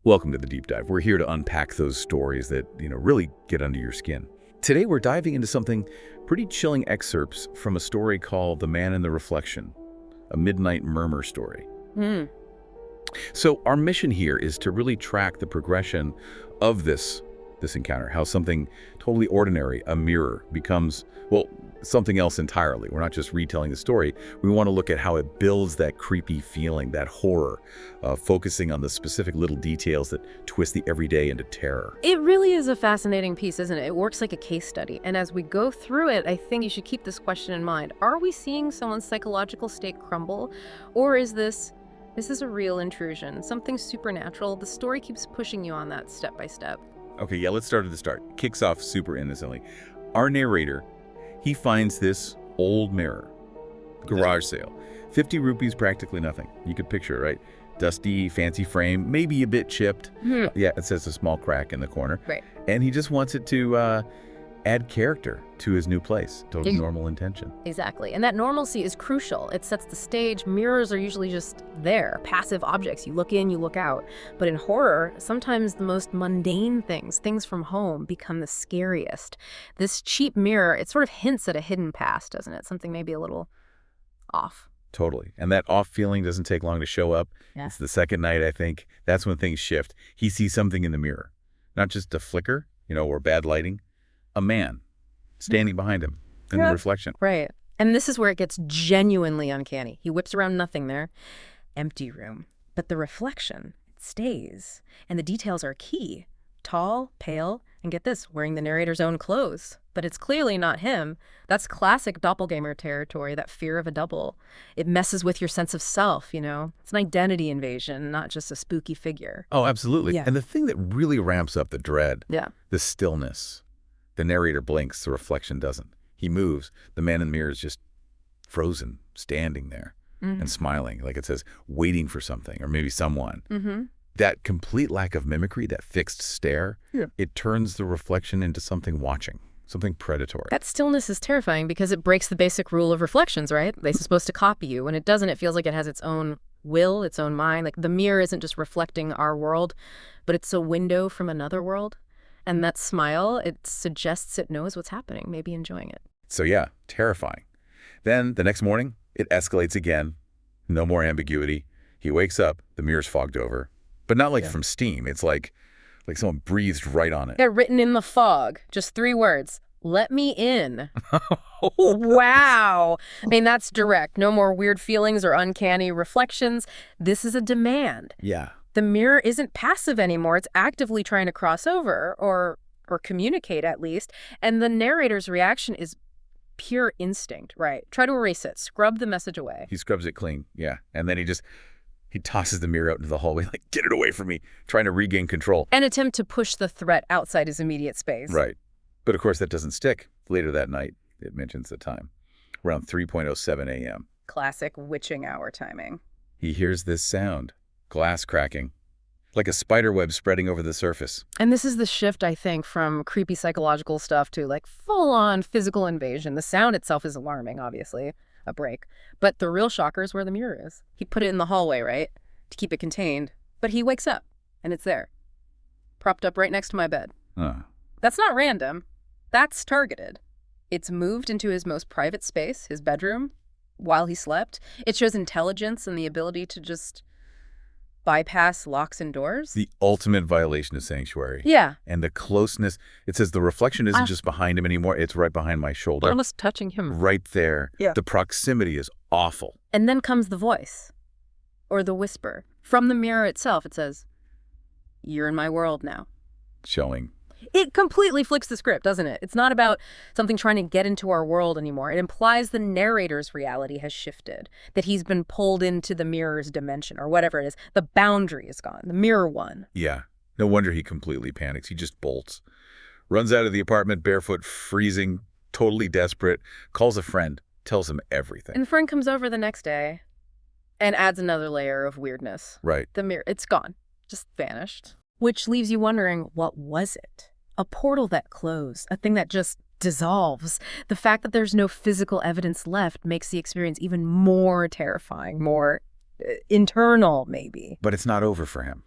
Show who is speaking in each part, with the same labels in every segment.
Speaker 1: Welcome to the Deep Dive. We're here to unpack those stories that, really get under your skin. Today we're diving into something pretty chilling, excerpts from a story called The Man in the Reflection, a Midnight Murmur story. So our mission here is to really track the progression of this encounter, how something totally ordinary, a mirror, becomes, well, something else entirely. We're not just retelling the story. We want to look at how it builds that creepy feeling, that horror, focusing on the specific little details that twist the everyday into terror.
Speaker 2: It really is a fascinating piece, isn't it? It works like a case study. And as we go through it, I think you should keep this question in mind. Are we seeing someone's psychological state crumble? Or is this is a real intrusion, something supernatural? The story keeps pushing you on that step by step.
Speaker 1: Okay, yeah, let's start at the start. Kicks off super innocently. Our narrator, he finds this old mirror, garage sale. 50 rupees, practically nothing. You could picture it, right? Dusty, fancy frame, maybe a bit chipped. Yeah, it says a small crack in the corner.
Speaker 2: Right.
Speaker 1: And he just wants it to add character to his new place, total normal intention.
Speaker 2: Exactly. And that normalcy is crucial. It sets the stage. Mirrors are usually just there, passive objects. You look in, you look out. But in horror, sometimes the most mundane things from home, become the scariest. This cheap mirror, it sort of hints at a hidden past, doesn't it? Something maybe a little off.
Speaker 1: Totally. And that off feeling doesn't take long to show up.
Speaker 2: Yeah.
Speaker 1: It's the second night, I think. That's when things shift. He sees something in the mirror. Not just a flicker, or bad lighting. A man standing behind him in the reflection.
Speaker 2: Right. And this is where it gets genuinely uncanny. He whips around nothing there. Empty room. But the reflection stays. And the details are key. Tall, pale, and get this, wearing the narrator's own clothes. But it's clearly not him. That's classic doppelganger territory, that fear of a double. It messes with your sense of self, It's an identity invasion, not just a spooky figure.
Speaker 1: Oh, absolutely.
Speaker 2: Yeah.
Speaker 1: And the thing that really ramps up the dread,
Speaker 2: Yeah.
Speaker 1: the stillness. The narrator blinks, the reflection doesn't. He moves. The man in the mirror is just frozen, standing there and smiling, like it says, waiting for something or maybe someone. That complete lack of mimicry, that fixed stare, it turns the reflection into something watching, something predatory.
Speaker 2: That stillness is terrifying because it breaks the basic rule of reflections, right? They're supposed to copy you. When it doesn't, it feels like it has its own will, its own mind. Like the mirror isn't just reflecting our world, but it's a window from another world. And that smile, it suggests it knows what's happening, maybe enjoying it.
Speaker 1: So yeah, terrifying. Then the next morning, it escalates again. No more ambiguity. He wakes up, the mirror's fogged over. But not like from steam. It's like someone breathed right on it.
Speaker 2: Yeah, written in the fog. Just 3 words. Let me in. Wow. I mean, that's direct. No more weird feelings or uncanny reflections. This is a demand.
Speaker 1: Yeah.
Speaker 2: The mirror isn't passive anymore. It's actively trying to cross over or communicate at least. And the narrator's reaction is pure instinct, right? Try to erase it. Scrub the message away.
Speaker 1: He scrubs it clean, yeah. And then he tosses the mirror out into the hallway, like, get it away from me, trying to regain control.
Speaker 2: And attempt to push the threat outside his immediate space.
Speaker 1: Right. But of course that doesn't stick. Later that night, it mentions the time, around 3:07 a.m.
Speaker 2: Classic witching hour timing.
Speaker 1: He hears this sound, glass cracking, like a spider web spreading over the surface.
Speaker 2: And this is the shift, I think, from creepy psychological stuff to like full-on physical invasion. The sound itself is alarming, obviously, a break. But the real shocker is where the mirror is. He put it in the hallway, right, to keep it contained. But he wakes up, and it's there, propped up right next to my bed. That's not random. That's targeted. It's moved into his most private space, his bedroom, while he slept. It shows intelligence and the ability to just bypass locks and doors.
Speaker 1: The ultimate violation of sanctuary.
Speaker 2: Yeah.
Speaker 1: And the closeness, it says the reflection isn't just behind him anymore, it's right behind my shoulder.
Speaker 2: Almost touching him.
Speaker 1: Right there.
Speaker 2: Yeah.
Speaker 1: The proximity is awful.
Speaker 2: And then comes the voice, or the whisper. From the mirror itself, it says, "You're in my world now."
Speaker 1: Showing.
Speaker 2: It completely flips the script, doesn't it? It's not about something trying to get into our world anymore. It implies the narrator's reality has shifted, that he's been pulled into the mirror's dimension, or whatever it is. The boundary is gone. The mirror won.
Speaker 1: Yeah. No wonder he completely panics. He just bolts. Runs out of the apartment barefoot, freezing, totally desperate, calls a friend, tells him everything.
Speaker 2: And the friend comes over the next day and adds another layer of weirdness.
Speaker 1: Right.
Speaker 2: The mirror, it's gone. Just vanished. Which leaves you wondering, what was it? A portal that closed, a thing that just dissolves. The fact that there's no physical evidence left makes the experience even more terrifying, more internal, maybe.
Speaker 1: But it's not over for him.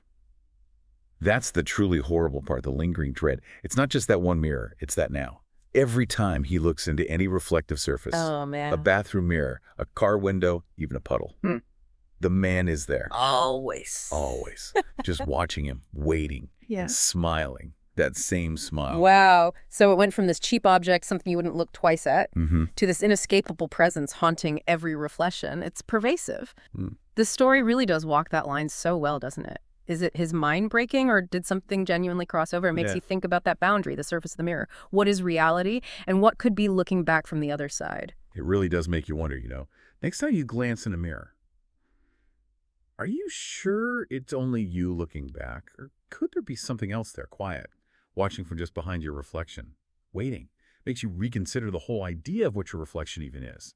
Speaker 1: That's the truly horrible part, the lingering dread. It's not just that one mirror, it's that now. Every time he looks into any reflective surface,
Speaker 2: Oh,
Speaker 1: a
Speaker 2: man.
Speaker 1: bathroom mirror, a car window, even a puddle, the man is there.
Speaker 2: Always.
Speaker 1: Always. Just watching him, waiting,
Speaker 2: Yeah.
Speaker 1: and smiling. That same smile.
Speaker 2: Wow. So it went from this cheap object, something you wouldn't look twice at,
Speaker 1: Mm-hmm.
Speaker 2: to this inescapable presence haunting every reflection. It's pervasive.
Speaker 1: Mm.
Speaker 2: The story really does walk that line so well, doesn't it? Is it his mind breaking, or did something genuinely cross over? It makes
Speaker 1: Yeah.
Speaker 2: you think about that boundary, the surface of the mirror. What is reality, and what could be looking back from the other side?
Speaker 1: It really does make you wonder, Next time you glance in a mirror, are you sure it's only you looking back? Or could there be something else there, quiet, watching from just behind your reflection, waiting? Makes you reconsider the whole idea of what your reflection even is.